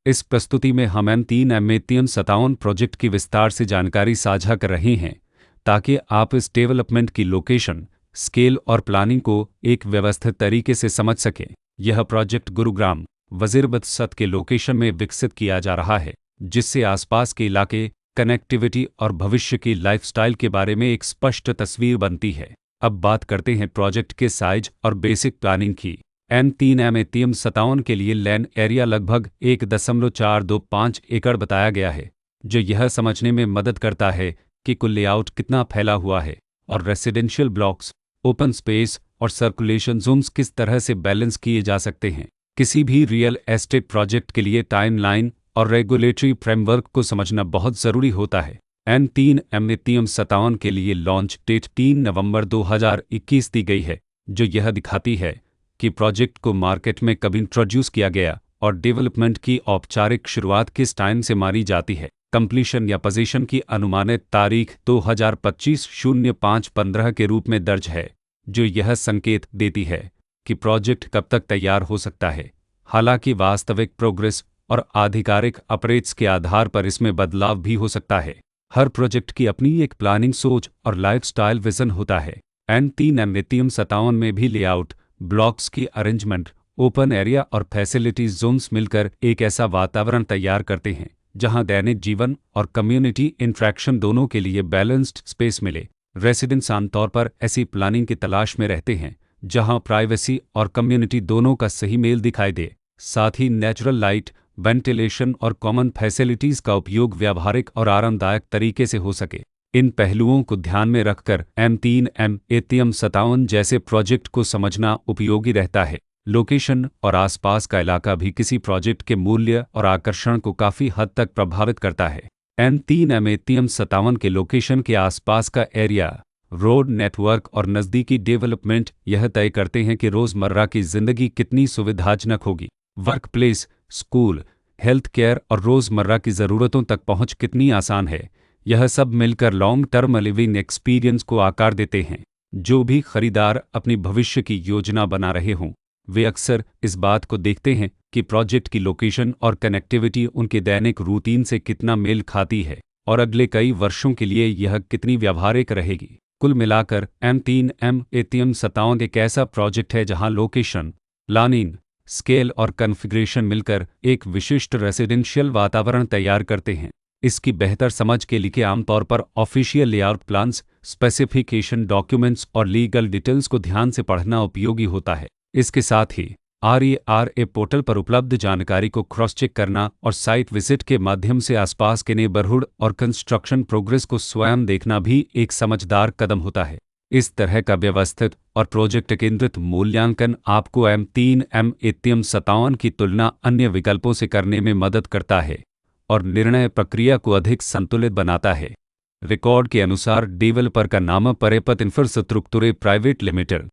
इस प्रस्तुति में हम M3M57 प्रोजेक्ट की विस्तार से जानकारी साझा कर रहे हैं ताकि आप इस डेवलपमेंट की लोकेशन, स्केल और प्लानिंग को एक व्यवस्थित तरीके से समझ सकें। यह प्रोजेक्ट गुरुग्राम, वजीरबद के लोकेशन में विकसित किया जा रहा है, जिससे आसपास के इलाके, कनेक्टिविटी और भविष्य की लाइफस्टाइल के बारे में एक स्पष्ट तस्वीर बनती है। अब बात करते हैं प्रोजेक्ट के साइज और बेसिक प्लानिंग की। M3M57 के लिए लैंड एरिया लगभग 1.425 एकड़ बताया गया है, जो यह समझने में मदद करता है कि कुल लेआउट कितना फैला हुआ है और रेसिडेंशियल ब्लॉक्स, ओपन स्पेस और सर्कुलेशन जोन्स किस तरह से बैलेंस किए जा सकते हैं। किसी भी रियल एस्टेट प्रोजेक्ट के लिए टाइमलाइन और रेगुलेटरी फ्रेमवर्क को समझना बहुत ज़रूरी होता है। M3M57 के लिए लॉन्च डेट 3 नवंबर 2021 दी गई है, जो यह दिखाती है कि प्रोजेक्ट को मार्केट में कब इंट्रोड्यूस किया गया और डेवलपमेंट की औपचारिक शुरुआत किस टाइम से मारी जाती है। कंप्लीशन या पोजीशन की अनुमानित तारीख 2025-05-15 के रूप में दर्ज है, जो यह संकेत देती है कि प्रोजेक्ट कब तक तैयार हो सकता है। हालांकि वास्तविक प्रोग्रेस और आधिकारिक अपडेट्स के आधार पर इसमें बदलाव भी हो सकता है। हर प्रोजेक्ट की अपनी एक प्लानिंग सोच और लाइफस्टाइल विजन होता है। M3M57 में भी लेआउट, ब्लॉक्स की अरेंजमेंट, ओपन एरिया और फैसिलिटीज जोन्स मिलकर एक ऐसा वातावरण तैयार करते हैं जहां दैनिक जीवन और कम्युनिटी इंटरेक्शन दोनों के लिए बैलेंस्ड स्पेस मिले। रेसिडेंट्स आमतौर पर ऐसी प्लानिंग की तलाश में रहते हैं जहां प्राइवेसी और कम्युनिटी दोनों का सही मेल दिखाई दे। साथ ही नेचुरल लाइट, वेंटिलेशन और कॉमन फैसिलिटीज का उपयोग व्यावहारिक और आरामदायक तरीके से हो सके। इन पहलुओं को ध्यान में रखकर M3M57 जैसे प्रोजेक्ट को समझना उपयोगी रहता है। लोकेशन और आसपास का इलाका भी किसी प्रोजेक्ट के मूल्य और आकर्षण को काफ़ी हद तक प्रभावित करता है। M3M57 के लोकेशन के आसपास का एरिया, रोड नेटवर्क और नज़दीकी डेवलपमेंट यह तय करते हैं कि रोज़मर्रा की ज़िंदगी कितनी सुविधाजनक होगी। Work place, school, health care और रोज़मर्रा की ज़रूरतों तक पहुँच कितनी आसान है। यह सब मिलकर लॉन्ग टर्म लिविंग एक्सपीरियंस को आकार देते हैं। जो भी खरीदार अपनी भविष्य की योजना बना रहे हों, वे अक्सर इस बात को देखते हैं कि प्रोजेक्ट की लोकेशन और कनेक्टिविटी उनके दैनिक रूटीन से कितना मेल खाती है और अगले कई वर्षों के लिए यह कितनी व्यावहारिक रहेगी। कुल मिलाकर M3M57 एक ऐसा प्रोजेक्ट है जहां लोकेशन, प्लानिंग, स्केल और कॉन्फ़िगरेशन मिलकर एक विशिष्ट रेसिडेंशियल वातावरण तैयार करते हैं। इसकी बेहतर समझ के लिए आमतौर पर official layout plans, specification documents और लीगल डिटेल्स को ध्यान से पढ़ना उपयोगी होता है। इसके साथ ही RERA पोर्टल पर उपलब्ध जानकारी को क्रॉस चेक करना और साइट विजिट के माध्यम से आसपास के नेबरहुड और कंस्ट्रक्शन प्रोग्रेस को स्वयं देखना भी एक समझदार कदम होता है। इस तरह का व्यवस्थित और प्रोजेक्ट केंद्रित मूल्यांकन आपको M3M57 की तुलना अन्य विकल्पों से करने में मदद करता है और निर्णय प्रक्रिया को अधिक संतुलित बनाता है। रिकॉर्ड के अनुसार डेवलपर का नाम परेपत इंफ्रास्ट्रक्चर प्राइवेट लिमिटेड